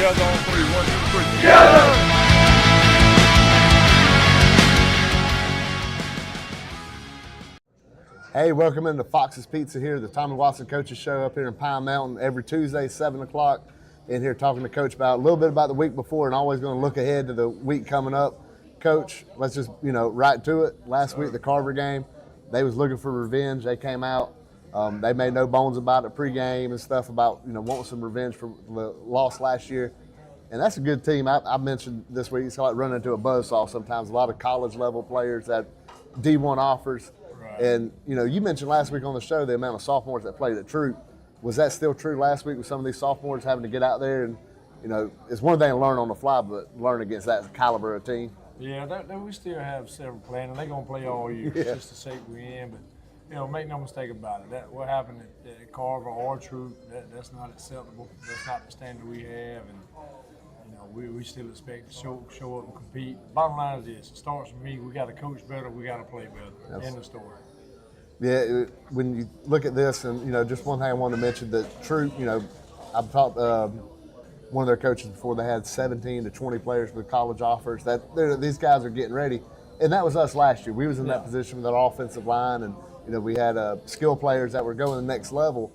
together on three. 1, 2, 3. Together! Hey, welcome into Fox's Pizza here, the Tommy Watson Coaches Show up here in Pine Mountain every Tuesday, 7 o'clock. In here talking to Coach about a little bit about the week before and always going to look ahead to the week coming up. Coach, let's just, right to it. Last week, the Carver game, they was looking for revenge. They came out. They made no bones about it pregame and stuff about, wanting some revenge for the loss last year. And that's a good team. I mentioned this week, it's like running into a buzzsaw sometimes. A lot of college-level players that D1 offers. Right. And, you mentioned last week on the show the amount of sophomores that played at Troop. Was that still true last week with some of these sophomores having to get out there and, it's one thing to learn on the fly, but learn against that caliber of team? Yeah, we still have several playing, and they're going to play all year. Yeah. It's just the shape we're in. But, make no mistake about it. What happened at Carver or Troop, that's not acceptable. That's not the standard we have. And, we still expect to show up and compete. Bottom line is this. It starts with me. We got to coach better. We got to play better. End of story. Yeah, when you look at this, and, just one thing I wanted to mention, that Troop, I've talked one of their coaches before, they had 17 to 20 players with college offers. These guys are getting ready. And that was us last year. We was in that position with our offensive line, and, we had skill players that were going to the next level.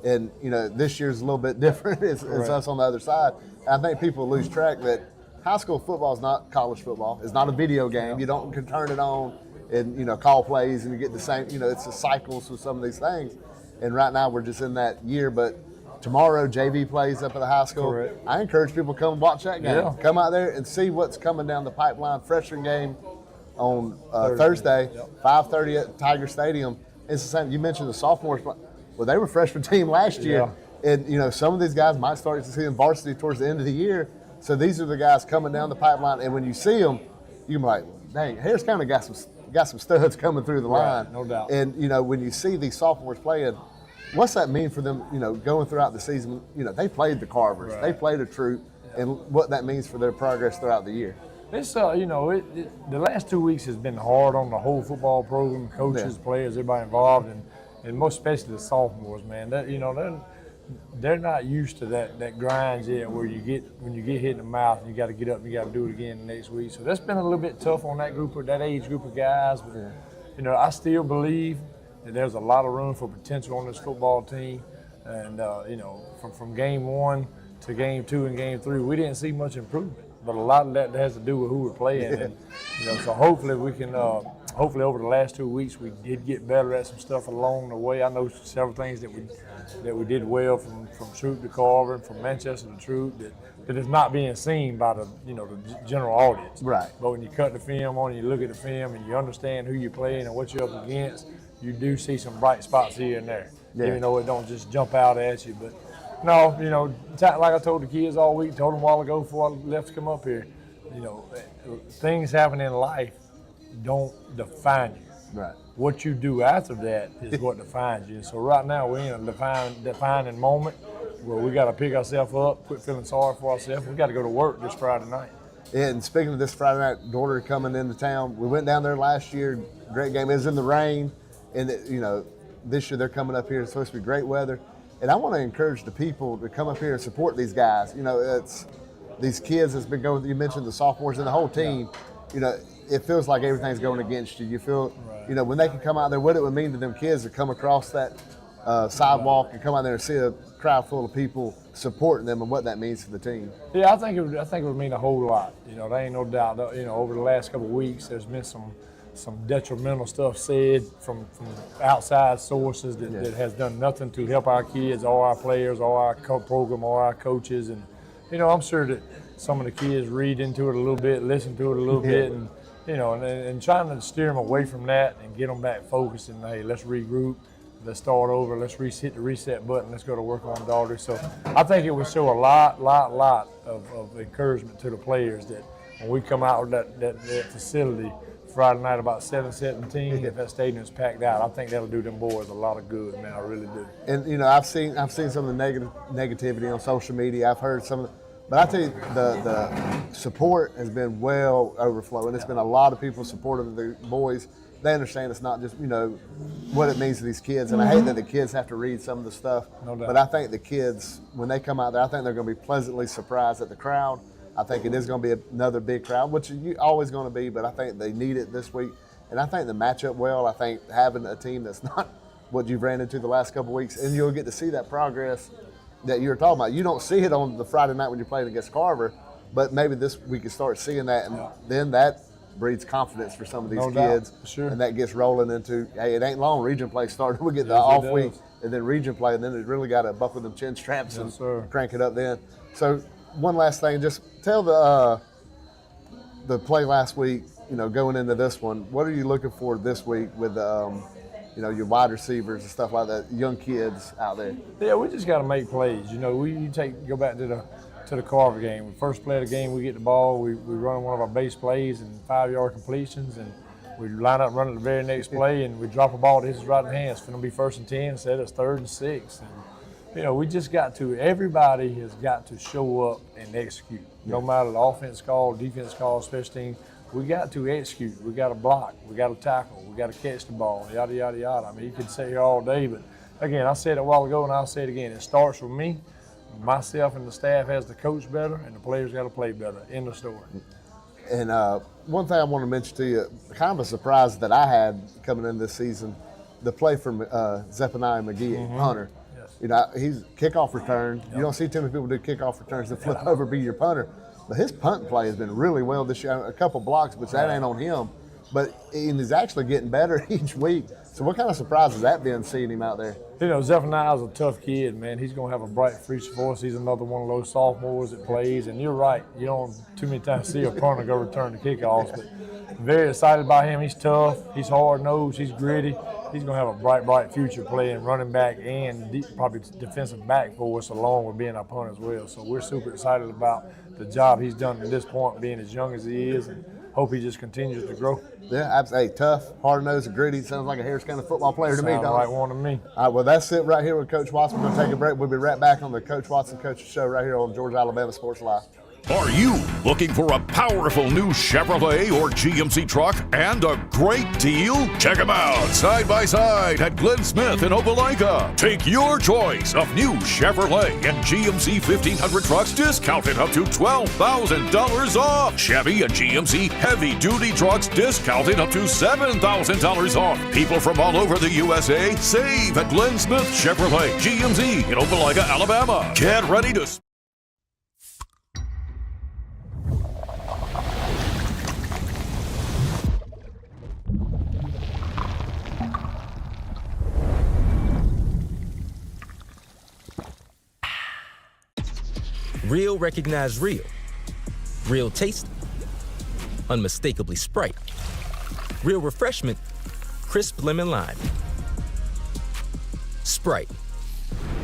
And, this year's a little bit different. It's us on the other side. And I think people lose track that high school football is not college football. It's not a video game. You don't can turn it on and, call plays and you get the same, it's the cycles with some of these things. And right now we're just in that year. But tomorrow JV plays up at the high school. Correct. I encourage people to come and watch that game. Yeah. Come out there and see what's coming down the pipeline. Freshman game on Thursday, 5:30 at Tiger Stadium. It's the same. You mentioned the sophomores. Well, they were freshman team last year. Yeah. And, some of these guys might start to see them varsity towards the end of the year. So these are the guys coming down the pipeline. And when you see them, you're like, dang, Harris County got some studs coming through the line. No doubt. And, when you see these sophomores playing, what's that mean for them, going throughout the season? They played the Carvers. Right. They played a Troop, and what that means for their progress throughout the year. It's, the last 2 weeks has been hard on the whole football program, coaches, players, everybody involved, and most especially the sophomores, man. They're not used to that grind yet where when you get hit in the mouth and you got to get up and you got to do it again the next week. So that's been a little bit tough on that age group of guys. But, I still believe that there's a lot of room for potential on this football team. And, from game 1 to game 2 and game 3, we didn't see much improvement. But a lot of that has to do with who we're playing. And, so hopefully we can, hopefully over the last 2 weeks we did get better at some stuff along the way. I know several things that we did well from Troop to Carver and from Manchester to Troop that is not being seen by the general audience. Right. But when you cut the film on, you look at the film and you understand who you're playing and what you're up against, you do see some bright spots here and there. Yeah. Even though it don't just jump out at you. But no, like I told the kids all week, told them a while ago before I left to come up here, things happen in life don't define you. Right. What you do after that is what defines you. So right now we're in a defining moment where we got to pick ourselves up, quit feeling sorry for ourselves. We got to go to work this Friday night. And speaking of this Friday night, daughter coming into town, we went down there last year. Great game. It was in the rain, and this year they're coming up here. It's supposed to be great weather. And I want to encourage the people to come up here and support these guys. It's these kids that's been going. You mentioned the sophomores and the whole team. It feels like everything's going against you. You feel, when they can come out there, what it would mean to them kids to come across that sidewalk and come out there and see a crowd full of people supporting them and what that means to the team. Yeah, I think it would mean a whole lot. There ain't no doubt. Over the last couple of weeks, there's been some detrimental stuff said from outside sources that has done nothing to help our kids or our players or our program or our coaches. And, I'm sure that some of the kids read into it a little bit, listen to it a little bit, and, and trying to steer them away from that and get them back focused and, hey, let's regroup, let's start over, let's hit the reset button, let's go to work on daughter. So I think it would show a lot of encouragement to the players that when we come out with that facility Friday night about 7:17, if that stadium is packed out, I think that'll do them boys a lot of good, man. I really do. And I've seen some of the negativity on social media. I've heard some of but I tell you, the support has been well overflowing. It's been a lot of people supportive of the boys. they understand it's not just, what it means to these kids. And I hate that the kids have to read some of the stuff. No doubt. But I think the kids, when they come out there, I think they're going to be pleasantly surprised at the crowd. I think it is going to be another big crowd, which is always going to be, but I think they need it this week. And I think the matchup well. I think having a team that's not what you've ran into the last couple of weeks, and you'll get to see that progress that you were talking about. You don't see it on the Friday night when you're playing against Carver, but maybe this we can start seeing that, and then that breeds confidence for some of these kids. Sure. And that gets rolling into, hey, it ain't long. Region play started. We get the off week, and then region play, and then it really got to buckle them chin straps and crank it up then. So one last thing, just tell the play last week, going into this one, what are you looking for this week with your wide receivers and stuff like that, young kids out there? Yeah, we just got to make plays. Go back to the Carver game. The first play of the game, we get the ball, we run one of our base plays and 5-yard completions, and we line up running the very next play, and we drop a ball that hits his right hand. It's going to be 1st and 10 instead it's 3rd and 6. And, we just got to, everybody has got to show up and execute. No matter the offense call, defense call, special team, we got to execute. We got to block. We got to tackle. We got to catch the ball, yada, yada, yada. I mean, you could sit here all day, but again, I said it a while ago and I'll say it again. It starts with me. Myself and the staff has to coach better, and the players got to play better. End of story. And one thing I want to mention to you, kind of a surprise that I had coming in this season, the play from Zephaniah McGee, punter. Yes. He's kickoff return. You don't see too many people do kickoff returns that flip over, be your punter. But his punt play has been really well this year. A couple blocks, but that ain't on him. But he's actually getting better each week. So what kind of surprise has that been, seeing him out there? Zephaniah's a tough kid, man. He's going to have a bright future for us. He's another one of those sophomores that plays. And you're right. You don't too many times see a punter go return the kickoffs. But very excited about him. He's tough. He's hard-nosed. He's gritty. He's going to have a bright future playing running back and probably defensive back for us, along with being our punter as well. So we're super excited about the job he's done at this point, being as young as he is, and hope he just continues to grow. Yeah, absolutely. Tough, hard-nosed, and gritty. Sounds like a Harris County football player to me, Sounds Don. like one to me. All right, well, that's it right here with Coach Watson. We're going to take a break. We'll be right back on the Coach Watson Coaches Show right here on Georgia Alabama Sports Live. Are you looking for a powerful new Chevrolet or GMC truck and a great deal? Check them out side by side at Glenn Smith in Opelika. Take your choice of new Chevrolet and GMC 1500 trucks discounted up to $12,000 off. Chevy and GMC heavy duty trucks discounted up to $7,000 off. People from all over the USA save at Glenn Smith Chevrolet GMC in Opelika, Alabama. Get ready to Real recognize real. Real taste, unmistakably Sprite. Real refreshment, crisp lemon lime. Sprite,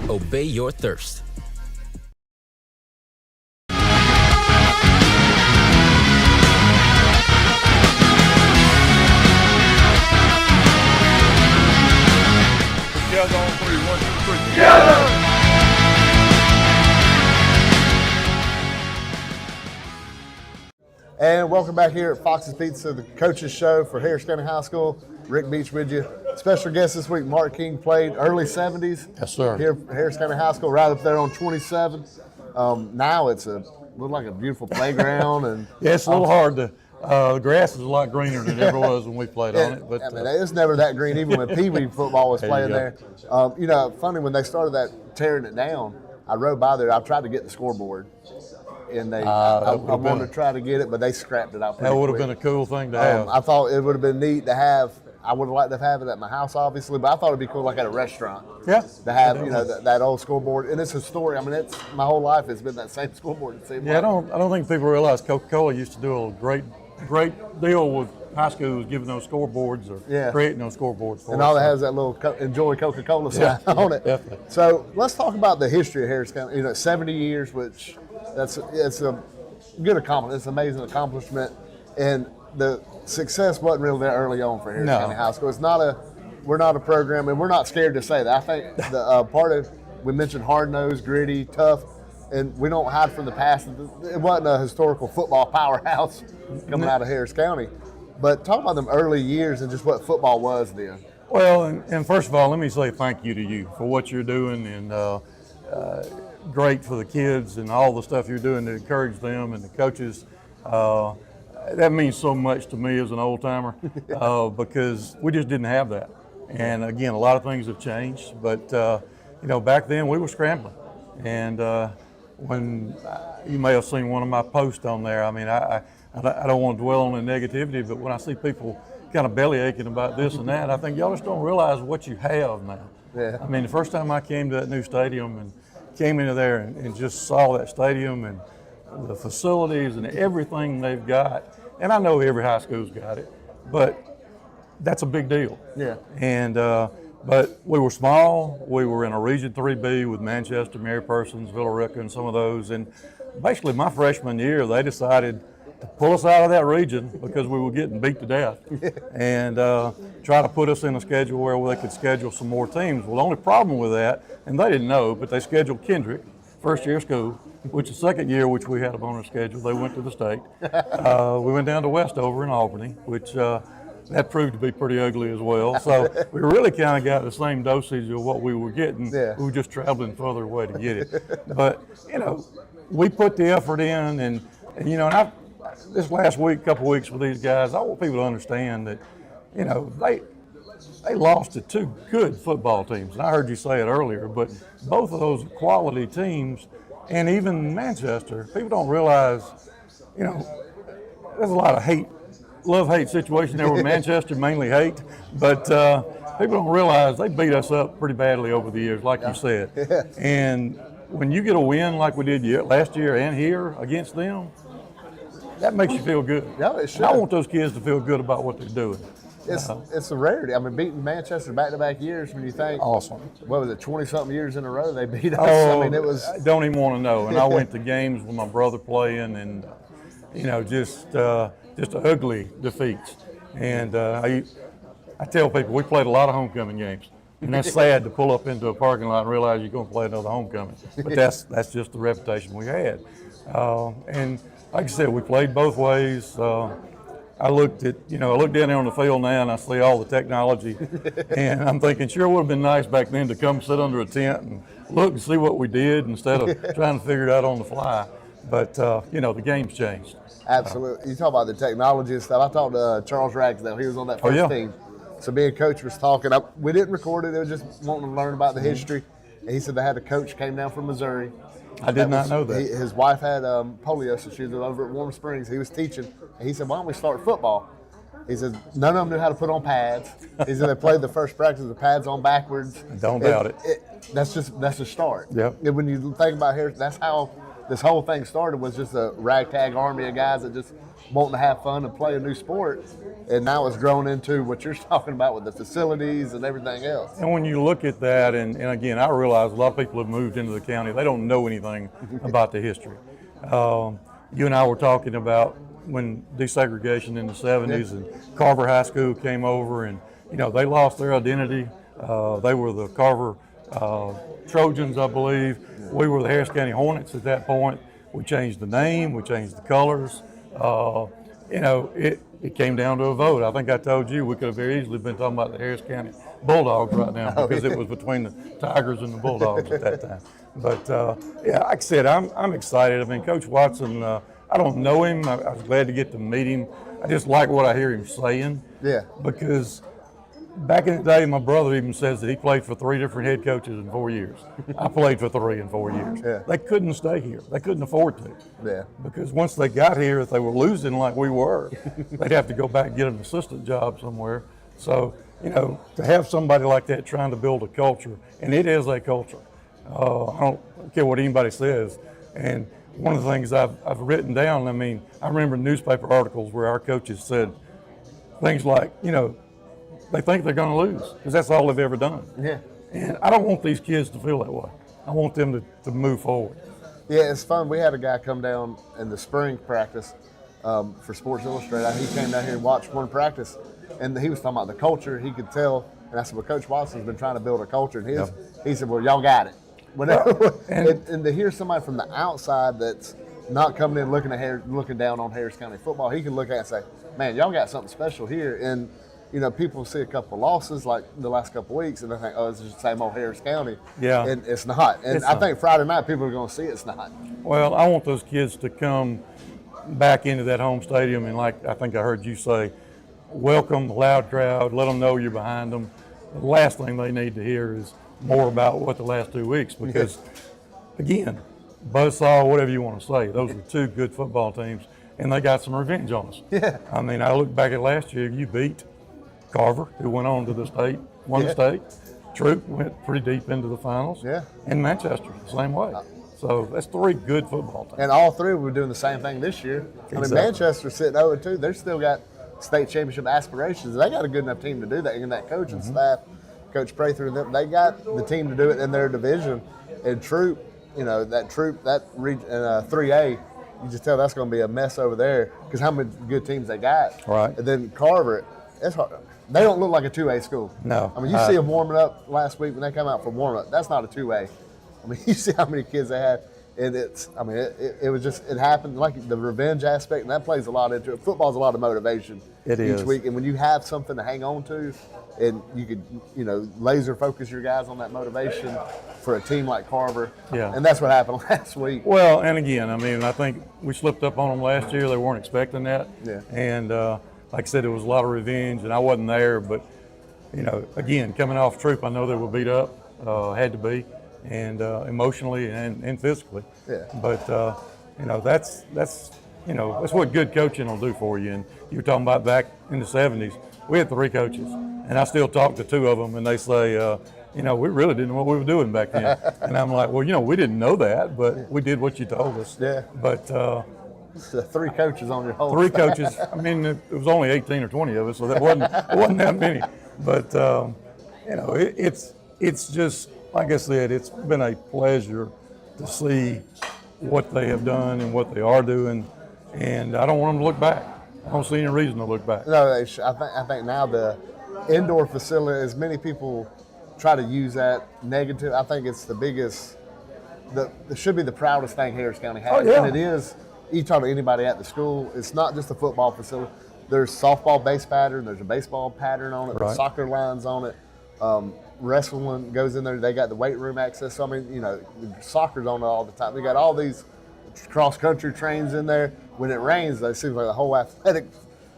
obey your thirst. Together on 3, 1, 2, 3. Together! And welcome back here at Fox's Pizza, the Coaches Show for Harris County High School. Rick Beach with you. Special guest this week, Mark King, played early 70s. Yes, sir. Here at Harris County High School, right up there on 27. Now it's look like a beautiful playground. And Yeah, it's a little hard to. The grass is a lot greener than it ever was when we played on it. But I mean, it's never that green, even when Pee Wee football was playing there. Funny, when they started tearing it down, I rode by there. I tried to get the scoreboard. And I wanted to try to get it, but they scrapped it out pretty that would have quick. been a cool thing to have. I thought it would have been neat to have. I would have liked to have it at my house, obviously, but I thought it'd be cool, like at a restaurant. Yeah. To have that old scoreboard, and it's a story. I mean, it's my whole life has been that same scoreboard. It seems Yeah, like. I don't think people realize Coca-Cola used to do a great deal with high schools, giving those scoreboards or creating those scoreboards for And us. all that has that little Enjoy Coca-Cola sign on it. Definitely. So let's talk about the history of Harris County. 70 years, which it's a good accomplishment. It's an amazing accomplishment, and the success wasn't really there early on for Harris County High School. We're not a program, and we're not scared to say that. I think the part of, we mentioned hard-nosed, gritty, tough, and we don't hide from the past. It wasn't a historical football powerhouse coming out of Harris County. But talk about them early years and just what football was then. Well, and first of all, let me say thank you to you for what you're doing, and great for the kids and all the stuff you're doing to encourage them and the coaches. That means so much to me as an old timer because we just didn't have that. And again, a lot of things have changed, but back then we were scrambling. And when you may have seen one of my posts on there, I mean, I don't want to dwell on the negativity, but when I see people kind of belly aching about this and that, I think y'all just don't realize what you have now. Yeah. I mean, the first time I came to that new stadium and came into there and just saw that stadium and the facilities and everything they've got, and I know every high school's got it, but that's a big deal. Yeah. And but we were small. We were in a Region 3B with Manchester, Mary Persons, Villa Rica, and some of those. And basically, my freshman year, they decided to pull us out of that region because we were getting beat to death, and try to put us in a schedule where they could schedule some more teams. Well, the only problem with that, and they didn't know, but they scheduled Kendrick, first year of school, which the second year, which we had them on our schedule, they went to the state. We went down to Westover in Albany, which that proved to be pretty ugly as well. So we really kind of got the same dosage of what we were getting. Yeah. We were just traveling further away to get it. But, we put the effort in, and this last week, couple weeks with these guys, I want people to understand that, they lost to two good football teams. And I heard you say it earlier, but both of those quality teams, and even Manchester, people don't realize, there's a lot of love-hate situation there with Manchester, mainly hate, but people don't realize they beat us up pretty badly over the years, like you said. And when you get a win like we did last year and here against them, that makes you feel good. Yeah, it should. And I want those kids to feel good about what they're doing. It's a rarity. I mean, beating Manchester back-to-back years, when you think, awesome. What was it, 20-something years in a row they beat us? Oh, I mean, it was. I don't even want to know. And I went to games with my brother playing, and just ugly defeats. And I tell people we played a lot of homecoming games, and that's sad to pull up into a parking lot and realize you're going to play another homecoming. But that's just the reputation we had. And like I said, we played both ways. I looked down there on the field now and I see all the technology, and I'm thinking, sure would have been nice back then to come sit under a tent and look and see what we did instead of trying to figure it out on the fly. But the game's changed. Absolutely. You talk about the technology and stuff. I talked to Charles Ragsdale. He was on that first team. So me and Coach was talking. We didn't record it. It was just wanting to learn about the history. And he said they had a coach came down from Missouri. I did not know that. His wife had polio, so she was over at Warm Springs. He was teaching. And he said, why don't we start football? He said, none of them knew how to put on pads. He said they played the first practice with the pads on backwards. Don't doubt it. That's the start. Yep. And when you think about here, that's how this whole thing started, was just a ragtag army of guys that just wanting to have fun and play a new sport. And now it's grown into what you're talking about with the facilities and everything else. And when you look at that, and again, I realize a lot of people have moved into the county. They don't know anything about the history. You and I were talking about when desegregation in the 70s and Carver High School came over, and they lost their identity. They were the Carver Trojans, I believe. We were the Harris County Hornets at that point. We changed the name, we changed the colors. It came down to a vote. I think I told you we could have very easily been talking about the Harris County Bulldogs right now because it was between the Tigers and the Bulldogs at that time. But like I said, I'm excited. I mean, Coach Watson, I don't know him. I was glad to get to meet him. I just like what I hear him saying. Yeah. Because back in the day, my brother even says that he played for 3 different head coaches in 4 years. I played for 3 in 4 years. Yeah. They couldn't stay here. They couldn't afford to. Yeah. Because once they got here, if they were losing like we were, they'd have to go back and get an assistant job somewhere. So, to have somebody like that trying to build a culture, and it is a culture. I don't care what anybody says. And one of the things I've written down, I remember newspaper articles where our coaches said things like, they think they're going to lose because that's all they've ever done. Yeah. And I don't want these kids to feel that way. I want them to move forward. Yeah, it's fun. We had a guy come down in the spring practice for Sports Illustrated. He came down here and watched one practice, and he was talking about the culture. He could tell, and I said, well, Coach Watson's been trying to build a culture. And he said, well, y'all got it. And to hear somebody from the outside that's not coming in looking down on Harris County football. He can look at it and say, man, y'all got something special here. And, you know, people see a couple of losses like the last couple of weeks and they think, oh, it's just the same old Harris County. Yeah. And it's not. And I think Friday night people are going to see it's not. Well, I want those kids to come back into that home stadium and, like I think I heard you say, welcome, loud crowd, let them know you're behind them. The last thing they need to hear is more about what the last 2 weeks, because, again, buzzsaw, whatever you want to say, those are two good football teams, and they got some revenge on us. Yeah. I mean, I look back at last year, you beat Carver, who went on to the state, won the state. Troop went pretty deep into the finals. Yeah. And Manchester, the same way. So that's three good football teams. And all three were doing the same thing this year. I mean, Manchester's sitting 0-2. They've still got state championship aspirations. They got a good enough team to do that. And that coaching staff, Coach Prather, and them, they got the team to do it in their division. And Troop, you know, that region, 3A, you just tell that's going to be a mess over there because how many good teams they got. Right. And then Carver, it's hard. They don't look like a 2A school. No. I mean, you see them warming up last week when they come out for warm-up. That's not a 2A. I mean, you see how many kids they had. And it was just, it happened, like the revenge aspect, and that plays a lot into it. Football's a lot of motivation each week. And when you have something to hang on to, and you could, you know, laser focus your guys on that motivation for a team like Carver. Yeah. And that's what happened last week. Well, and again, I mean, I think we slipped up on them last year. They weren't expecting that. Yeah. And like I said, it was a lot of revenge, and I wasn't there. But, you know, again, coming off Troop, I know they were beat up, had to be, and emotionally and physically. Yeah. But, you know, that's what good coaching will do for you. And you were talking about back in the 70s, we had 3 coaches, and I still talk to 2 of them, and they say, you know, we really didn't know what we were doing back then. And I'm like, well, you know, we didn't know that, but we did what you told us. Yeah. But So 3 coaches on your whole 3 staff. coaches. I mean, it was only 18 or 20 of us, so that wasn't that many. But you know, it's just like I said, it's been a pleasure to see what they have done and what they are doing, and I don't want them to look back. I don't see any reason to look back. No, I think now the indoor facility, as many people try to use that negative, I think it's the biggest, it should be the proudest thing Harris County has. Oh, yeah. And it is. You talk to anybody at the school, it's not just a football facility. There's softball base pattern, there's a baseball pattern on it, Right. there's soccer lines on it. Wrestling goes in there, they got the weight room access. So, I mean, you know, soccer's on it all the time. They got all these cross-country trains in there. When it rains, it seems like the whole athletic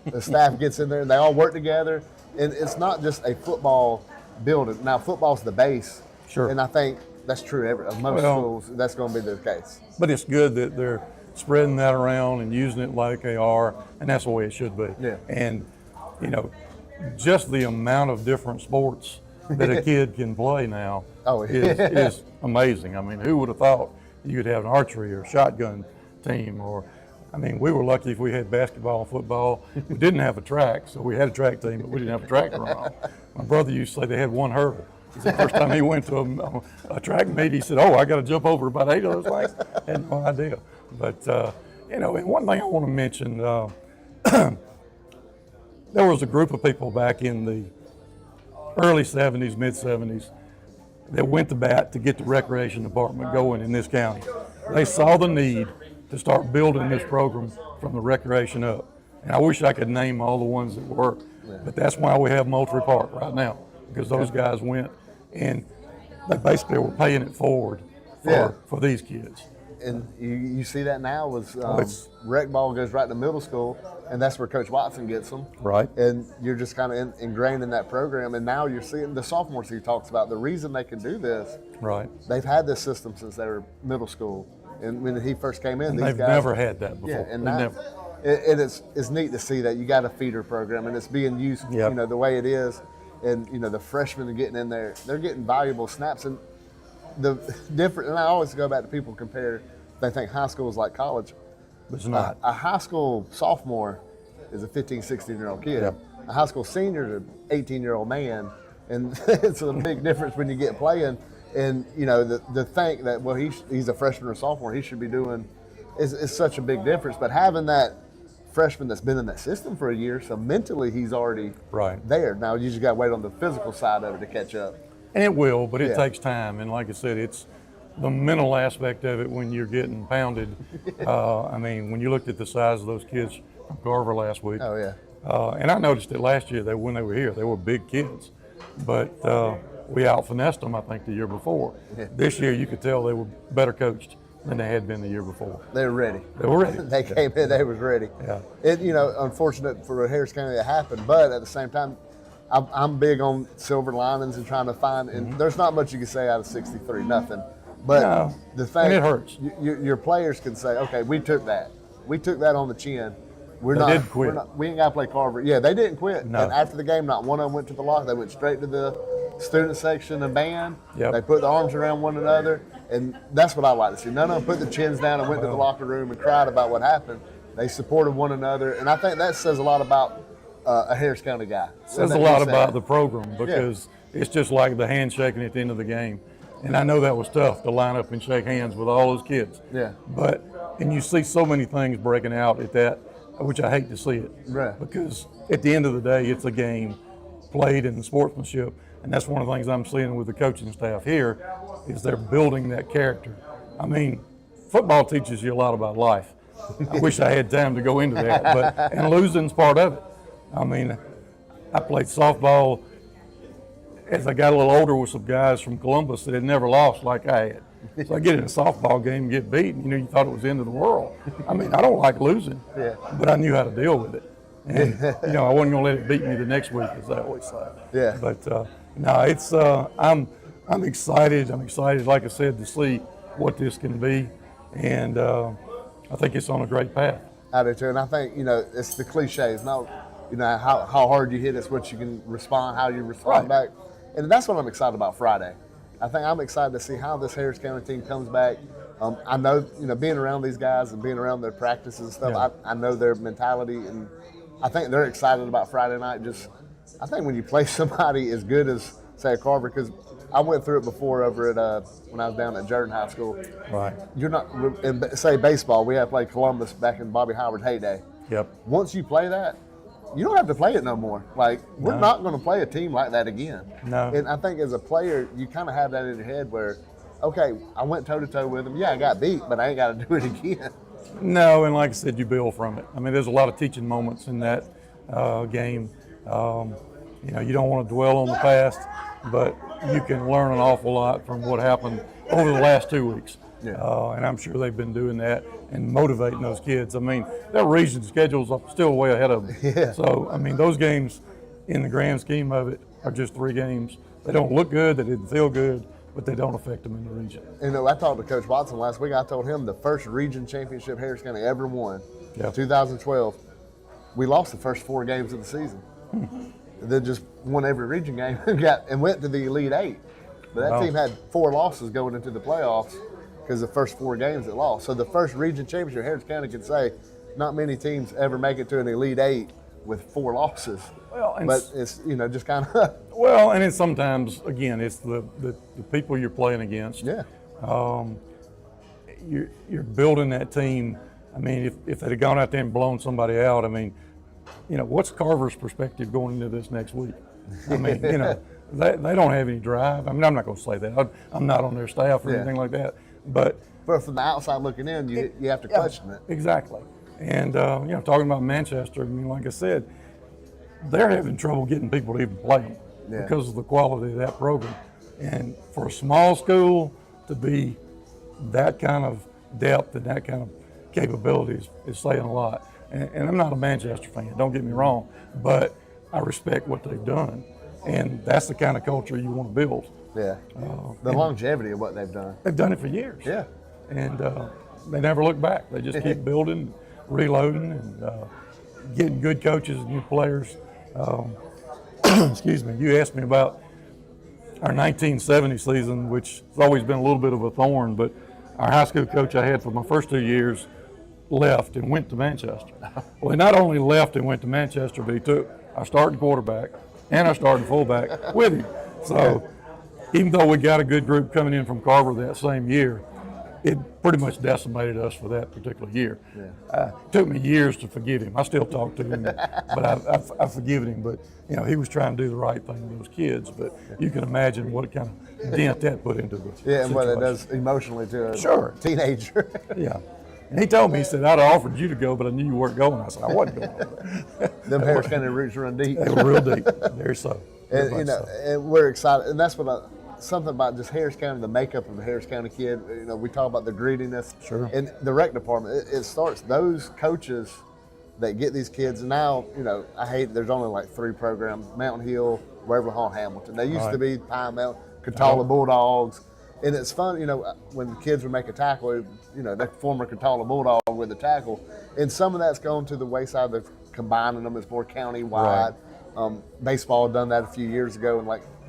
the staff gets in there and they all work together. And it's not just a football building. Now, football's the base. Sure. And I think that's true of most schools. That's going to be the case. But it's good that they're spreading that around and using it like they are, and that's the way it should be. Yeah. And, you know, just the amount of different sports that a kid can play now is amazing. I mean, who would have thought you could have an archery or shotgun team? Or, I mean, we were lucky if we had basketball and football. We didn't have a track, so we had a track team, but we didn't have a track to run on. My brother used to say they had 1 hurdle. He said the first time he went to a track meet, he said, oh, I got to jump over about 8 of those things. I had no idea. But, you know, and one thing I want to mention, there was a group of people back in the early 70s, mid 70s, that went to bat to get the recreation department going in this county. They saw the need to start building this program from the recreation up. And I wish I could name all the ones that were, but that's why we have Moultrie Park right now, because those guys went and they basically were paying it forward for these kids. And you see that now with rec ball goes right to middle school, and that's where Coach Watson gets them. Right. And you're just kind of ingrained in that program, and now you're seeing the sophomores he talks about. The reason they can do this, Right. they've had this system since they were middle school. And when he first came in, They've never had that before. Yeah, and They've now, never. it's neat to see that you got a feeder program, and it's being used, Yep. you know, the way it is. And, you know, the freshmen are getting in there, they're getting valuable snaps. And the different, and I always go back to people compare, they think high school is like college. But it's not. A high school sophomore is a 15, 16-year-old kid. Yep. A high school senior is an 18-year-old man. And it's a big difference when you get playing. And, you know, the think that, well, he's a freshman or sophomore, he should be doing, is such a big difference. But having that freshman that's been in that system for a year, so mentally he's already there. Now you just got to wait on the physical side of it to catch up. And it will, but it Yeah. takes time. And like I said, it's the mental aspect of it when you're getting pounded. I mean, when you looked at the size of those kids from Carver last week. Oh, yeah. And I noticed it last year when they were here. They were big kids. But we out-finessed them, I think, the year before. Yeah. This year, you could tell they were better coached than they had been the year before. They were ready. They were ready. They came in, they was ready. Yeah. It, unfortunate for Harris County that happened, but at the same time, I'm big on silver linings and trying to find, and there's not much you can say out of 63, nothing. But No, the thing, and it hurts. Your players can say, okay, we took that on the chin. They didn't quit. We ain't got to play Carver. Yeah, they didn't quit. No. And after the game, not one of them went to the locker. They went straight to the student section and band. Yep. They put the arms around one another, and that's what I like to see. None of them put the chins down and went to the locker room and cried about what happened. They supported one another, and I think that says a lot about a Harris County guy. Says a lot about the program because it's just like the handshaking at the end of the game. And I know that was tough to line up and shake hands with all those kids. Yeah. And you see so many things breaking out at that, which I hate to see it. Right. Because at the end of the day, it's a game played in sportsmanship. And that's one of the things I'm seeing with the coaching staff here is they're building that character. I mean, football teaches you a lot about life. I wish I had time to go into that, and losing's part of it. I mean, I played softball as I got a little older with some guys from Columbus that had never lost like I had. So I get in a softball game and get beat, and you thought it was the end of the world. I mean, I don't like losing, but I knew how to deal with it. And, I wasn't going to let it beat me the next week, as I always say. Yeah. But, no, it's, I'm excited. I'm excited, like I said, to see what this can be. And I think it's on a great path. I do too, and I think it's the cliche. It's not how hard you hit, it's what you can respond, how you respond back, and that's what I'm excited about Friday. I think I'm excited to see how this Harris County team comes back. I know being around these guys and being around their practices and stuff. I know their mentality, and I think they're excited about Friday night. I think when you play somebody as good as say Carver, because I went through it before over at when I was down at Jordan High School. Right. You're not in say baseball. We had to play Columbus back in Bobby Howard heyday. Yep. Once you play that, you don't have to play it no more. Like we're not going to play a team like that again. No. And I think as a player, you kind of have that in your head where, okay, I went toe to toe with them. Yeah, I got beat, but I ain't got to do it again. No, and like I said, you build from it. I mean, there's a lot of teaching moments in that game. You don't want to dwell on the past, but you can learn an awful lot from what happened over the last 2 weeks. Yeah. And I'm sure they've been doing that and motivating those kids. I mean, their region schedules are still way ahead of them. Yeah. So, I mean, those games in the grand scheme of it are just 3 games. They don't look good, they didn't feel good, but they don't affect them in the region. I talked to Coach Watson last week. I told him the first region championship Harris County ever won, 2012, we lost the first 4 games of the season. Then just won every region game and went to the Elite 8. But that team had 4 losses going into the playoffs because the first 4 games it lost. So the first region championship, Harris County can say, not many teams ever make it to an Elite 8 with 4 losses. Well, but it's just kind of. Well, and then sometimes again, it's the people you're playing against. Yeah. You're building that team. I mean, if they'd have gone out there and blown somebody out, I mean, what's Carver's perspective going into this next week? I mean, they don't have any drive. I mean, I'm not going to say that. I'm not on their staff or anything like that. But from the outside looking in, you have to question it. Exactly. And, talking about Manchester, I mean, like I said, they're having trouble getting people to even play them because of the quality of that program. And for a small school to be that kind of depth and that kind of capabilities is saying a lot. And I'm not a Manchester fan, don't get me wrong, but I respect what they've done. And that's the kind of culture you want to build. Yeah. The longevity of what they've done. They've done it for years. Yeah. And they never look back. They just keep building, reloading, and getting good coaches and new players. Excuse me. You asked me about our 1970 season, which has always been a little bit of a thorn, but our high school coach I had for my first 2 years left and went to Manchester. Well, he not only left and went to Manchester, but he took our starting quarterback and our starting fullback with him. So even though we got a good group coming in from Carver that same year, it pretty much decimated us for that particular year. It took me years to forgive him. I still talk to him, but I've forgiven him. But you know, he was trying to do the right thing with those kids. But you can imagine what kind of dent that put into the situation. And what it does emotionally to a Sure. teenager. Yeah. And he told me, he said, I'd have offered you to go, but I knew you weren't going. I said, I wasn't going over Them Harris County roots run deep. there. They were real deep. Very so. And Very you know, much so. and we're excited, and that's what something about just Harris County, the makeup of the Harris County kid. You know, we talk about the grittiness. Sure. And the rec department, it starts those coaches that get these kids. And now, you know, I hate there's only like 3 programs: Mountain Hill, Waverly Hall, Hamilton. They used to be Pine Mountain, Catawba Bulldogs. And it's fun, you know, when the kids would make a tackle, you know, that former Catawba Bulldog with a tackle. And some of that's gone to the wayside of combining them as more county-wide. Baseball done that a few years ago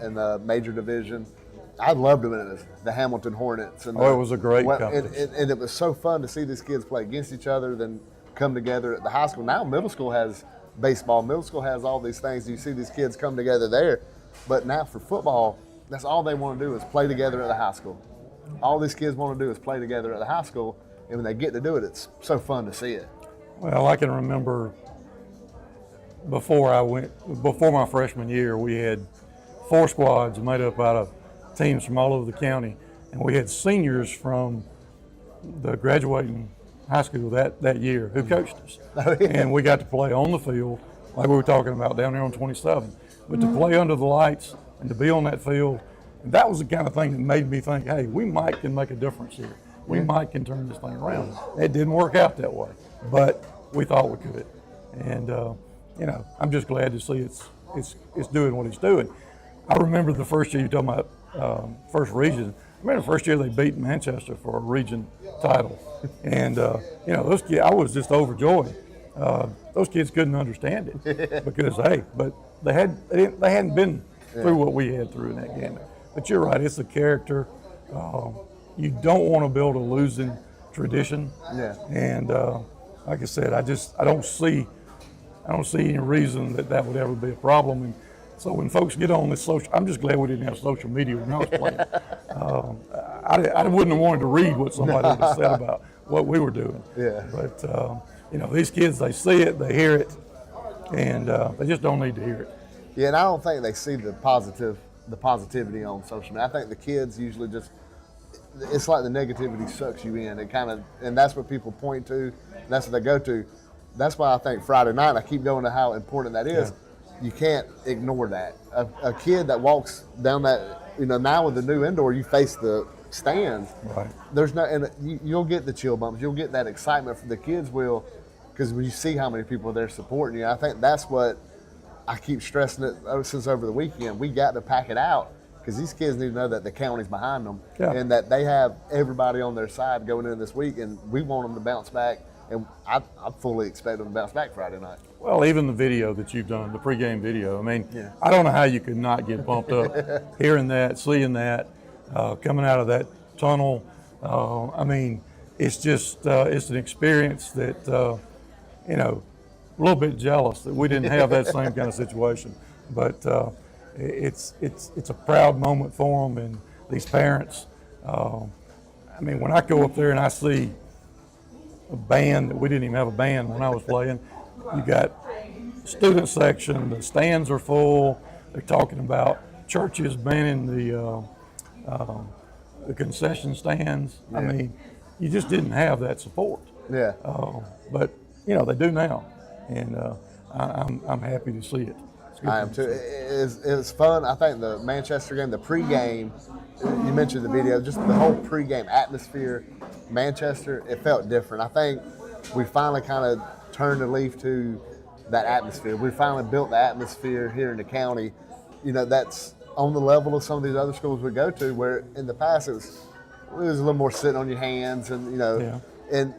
in the major division. I loved them in the Hamilton Hornets. And Oh, it was a great and competition. it was so fun to see these kids play against each other, then come together at the high school. Now middle school has baseball. Middle school has all these things. You see these kids come together there. But now for football, that's all they want to do is play together at the high school. All these kids want to do is play together at the high school. And when they get to do it, it's so fun to see it. Well, I can remember before my freshman year, we had 4 squads made up out of teams from all over the county, and we had seniors from the graduating high school that year who coached us. And we got to play on the field, like we were talking about down there on 27. But to play under the lights and to be on that field, and that was the kind of thing that made me think, hey, we might can make a difference here. We might can turn this thing around. It didn't work out that way, but we thought we could. And you know, I'm just glad to see it's doing what it's doing. I remember the first year you talking about first region. I remember the first year they beat Manchester for a region title, and you know, those kids, I was just overjoyed. Those kids couldn't understand it because but they hadn't been through what we had through in that game. But you're right, it's the character. You don't want to build a losing tradition. Yeah. And like I said, I don't see any reason that would ever be a problem. And so when folks get on this social, I'm just glad we didn't have social media when I was playing. I wouldn't have wanted to read what somebody would have said about what we were doing. Yeah. But you know, these kids, they see it, they hear it, and they just don't need to hear it. Yeah, and I don't think they see the positivity on social media. I think the kids usually just, it's like the negativity sucks you in. It kind of, and that's what people point to. That's what they go to. That's why I think Friday night, I keep going to how important that is. Yeah. You can't ignore that. A kid that walks down that, you know, now with the new indoor, you face the stands. Right. There's no, and you'll get the chill bumps. You'll get that excitement from the kids will, because when you see how many people are there supporting you, I think that's what I keep stressing it since over the weekend. We got to pack it out because these kids need to know that the county's behind them and that they have everybody on their side going into this week, and we want them to bounce back. And I fully expect them to bounce back Friday night. Well, even the video that you've done, the pregame video, I mean, I don't know how you could not get pumped up hearing that, seeing that, coming out of that tunnel. I mean, it's just, it's an experience that, you know, a little bit jealous that we didn't have that same kind of situation. But it's a proud moment for them and these parents. I mean, when I go up there and I see a band, that we didn't even have a band when I was playing. You got student section, the stands are full. They're talking about churches banning the concession stands. Yeah. I mean, you just didn't have that support. Yeah. But you know, they do now, and I'm happy to see it. I am too. It's fun. I think the Manchester game, the pregame, you mentioned the video, just the whole pregame atmosphere, Manchester, it felt different. I think we finally kind of turned the leaf to that atmosphere. We finally built the atmosphere here in the county. You know, that's on the level of some of these other schools we go to, where in the past it was a little more sitting on your hands, and you know, and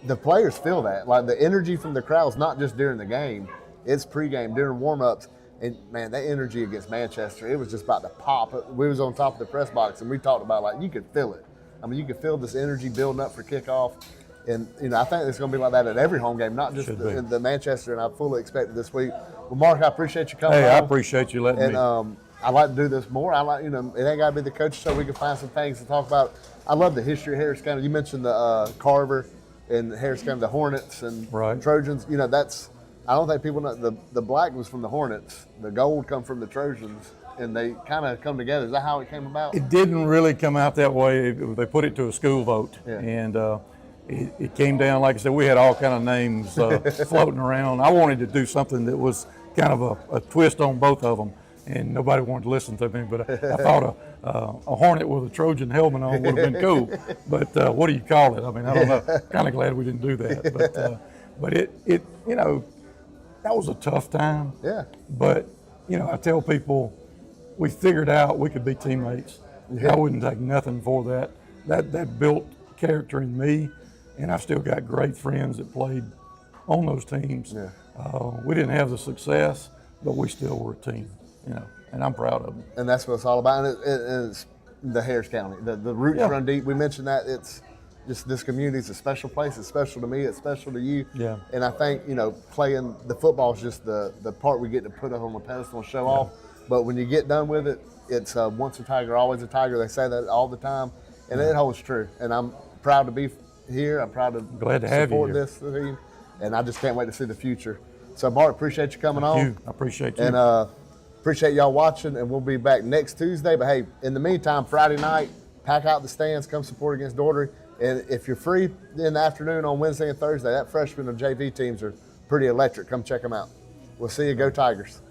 the players feel that. Like the energy from the crowds, not just during the game, it's pregame, during warm-ups. And man, that energy against Manchester, it was just about to pop. We was on top of the press box, and we talked about, like, you could feel it. I mean, you could feel this energy building up for kickoff. And, you know, I think it's going to be like that at every home game, not just the Manchester, and I fully expect it this week. Well, Mark, I appreciate you coming on. I appreciate you letting me I like to do this more. I like, it ain't got to be the coach show. We can find some things to talk about. I love the history of Harris County. You mentioned the Carver and Harris County, the Hornets and Right. Trojans. I don't think people know the black was from the Hornets. The gold come from the Trojans, and they kind of come together. Is that how it came about? It didn't really come out that way. They put it to a school vote, Yeah. and it came down. Like I said, we had all kind of names floating around. I wanted to do something that was kind of a twist on both of them, and nobody wanted to listen to me. But I thought a Hornet with a Trojan helmet on would have been cool. But what do you call it? I mean, I don't know. Kind of glad we didn't do that. But it that was a tough time. Yeah. But I tell people, we figured out we could be teammates. Yeah. I wouldn't take nothing for that. That built character in me, and I've still got great friends that played on those teams. Yeah. We didn't have the success, but we still were a team, and I'm proud of them. And that's what it's all about. And it's the Harris County. The roots Yeah. run deep. We mentioned that. It's just this community is a special place. It's special to me. It's special to you. Yeah. And I think, playing the football is just the part we get to put up on the pedestal and show off. But when you get done with it, it's once a Tiger, always a Tiger. They say that all the time. And it holds true. And I'm proud to be here. I'm proud to Glad to have you support here. this team. And I just can't wait to see the future. So, Bart, appreciate you coming on. I appreciate you. And appreciate y'all watching, and we'll be back next Tuesday. But hey, in the meantime, Friday night, pack out the stands, come support against Daugherty. And if you're free in the afternoon on Wednesday and Thursday, that freshman and JV teams are pretty electric. Come check them out. We'll see you. Go Tigers.